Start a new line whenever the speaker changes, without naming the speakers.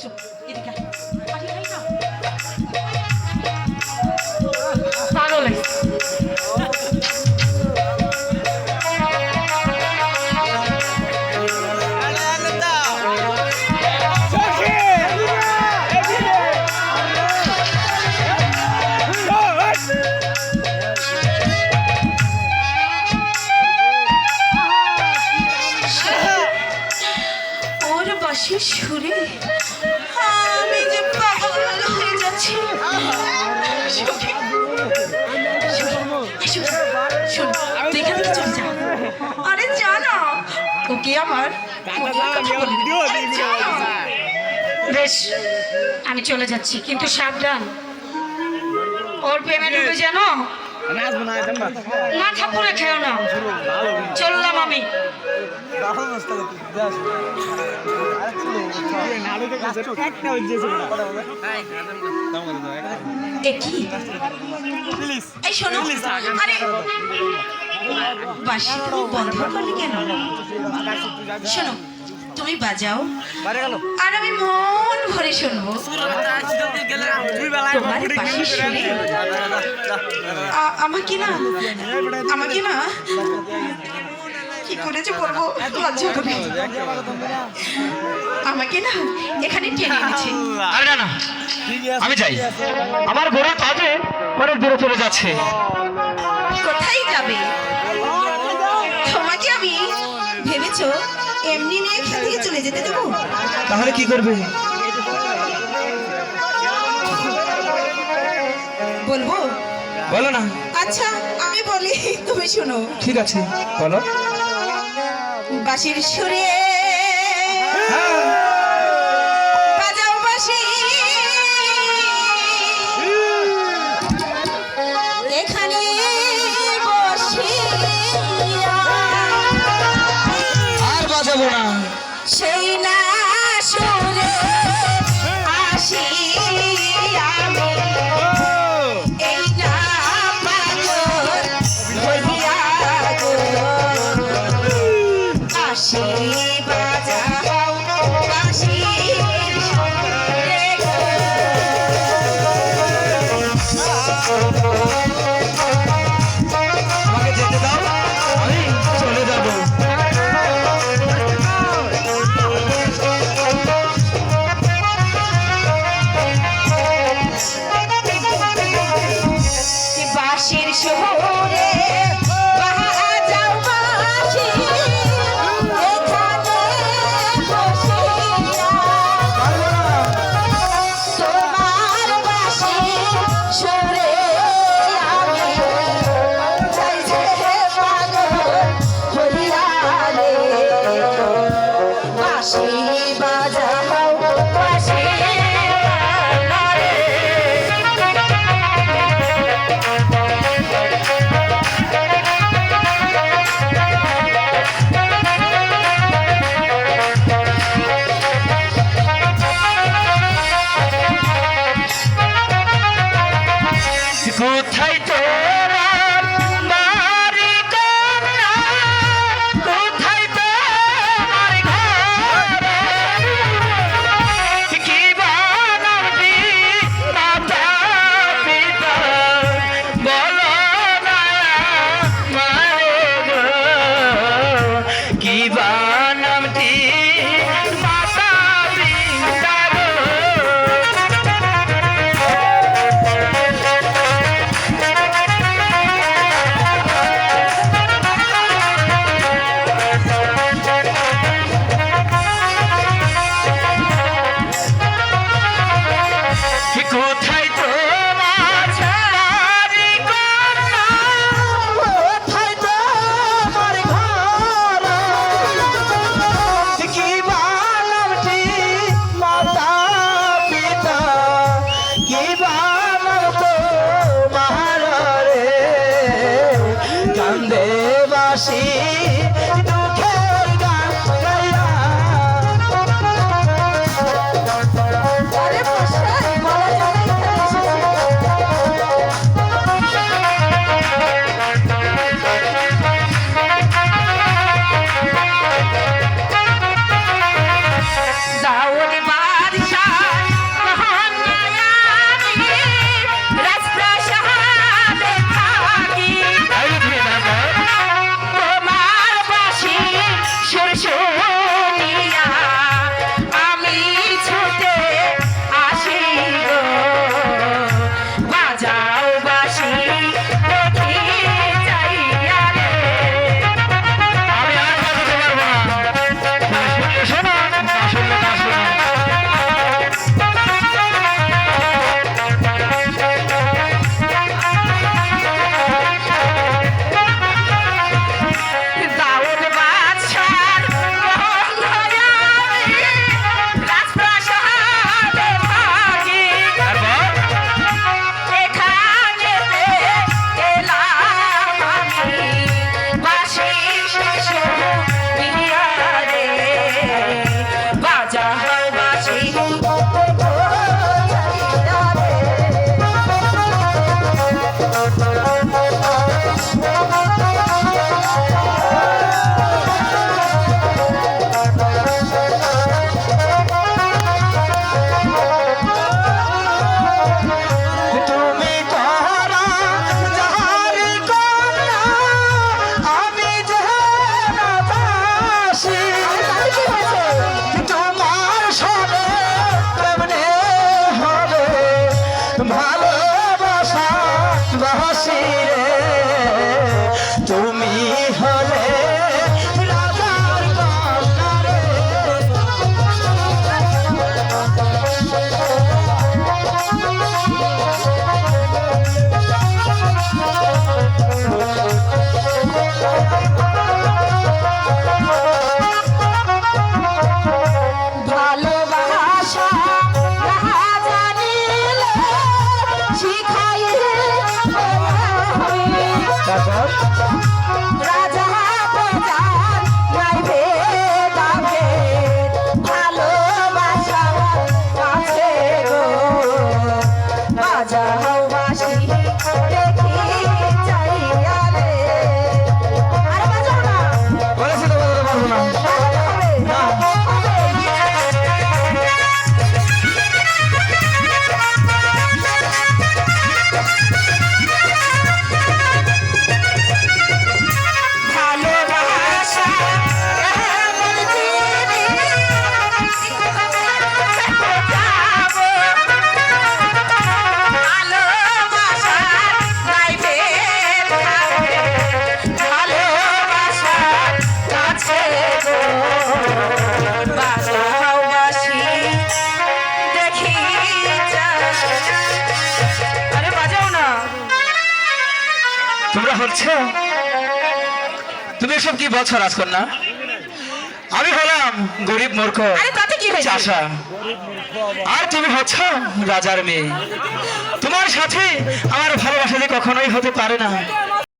চুপ এদিকে আয়। আরে আয় না পাগল হয়েছে। ওর বাঁশির সুরে আমি যে পাগল হয়ে যাচ্ছি। সখী, শোন, তুই এখান থেকে চলে যা। আরে যা না, ওকে আমার মনের কথা বলে দে। আরে যা না। বেশ, আমি চলে যাচ্ছি, কিন্তু সাবধান, ওর প্রেমে ডুবে জানো না, ঠাকুরে খেও না। চললাম আমি। এই শোনো, আরে বাঁশি তুমি বন্ধ করলে কেন? শোনো, তুমি বাজাও আর আমি মন ভরে শুনবো তোমার বাঁশির সুরে। আমাকে না কি করে যে বলবো, লজ্জা করে। আমাকে না এখানে টেনে এনেছে।
আরে না না, আমি যাই, আমার গরুর কাজে অনেক দূরে চলে যাচ্ছে।
কোথায় যাবে? তোমাকে আমি ভেবেছো এমনি নিয়ে এখান থেকে চলে যেতে দেবো?
তাহলে কি করবে?
বলবো?
বলো না।
আচ্ছা আমি বলি, তুমি শোনো।
ঠিক আছে, বলো।
বাঁশির সুরে বাজাও বাঁশি, এখানে বসিয়া
আর বাজাবো না।
সেই না সুরে আসি আমি, এই না পাগল হইয়া গো আসি
ভালোবাসা বাসি রে তুমি হলে রাজার কন্যা রে।
ভালোবাসা না জানিলে শিখাইলে
তারপর
রাজা প্রজার নাই ভেদাভেদ, ভালোবাসা আছে গো বাজাও বাঁশি দেখি চাইয়া রে। আরে বাজাও না,
বলেছি তো বলতে পারবো না।
বাজাতে হবে। ভালোবাসা এমন জিনিস, যাবো। ভালোবাসা নাই ভেদ থাকে, ভালোবাসার কাছে গো বাজাও বাঁশি দেখি যায়। আরে বাজাও না।
তোমরা হচ্ছে, তুমি এসব কি বলছো রাজকন্যা? আমি হলাম গরিব মূর্খ
আরে তাতে কি হয়েছে?
চাষা, আর তুমি হচ্ছ রাজার মেয়ে। তোমার সাথে আমার ভালোবাসা যে কখনোই হতে পারে না।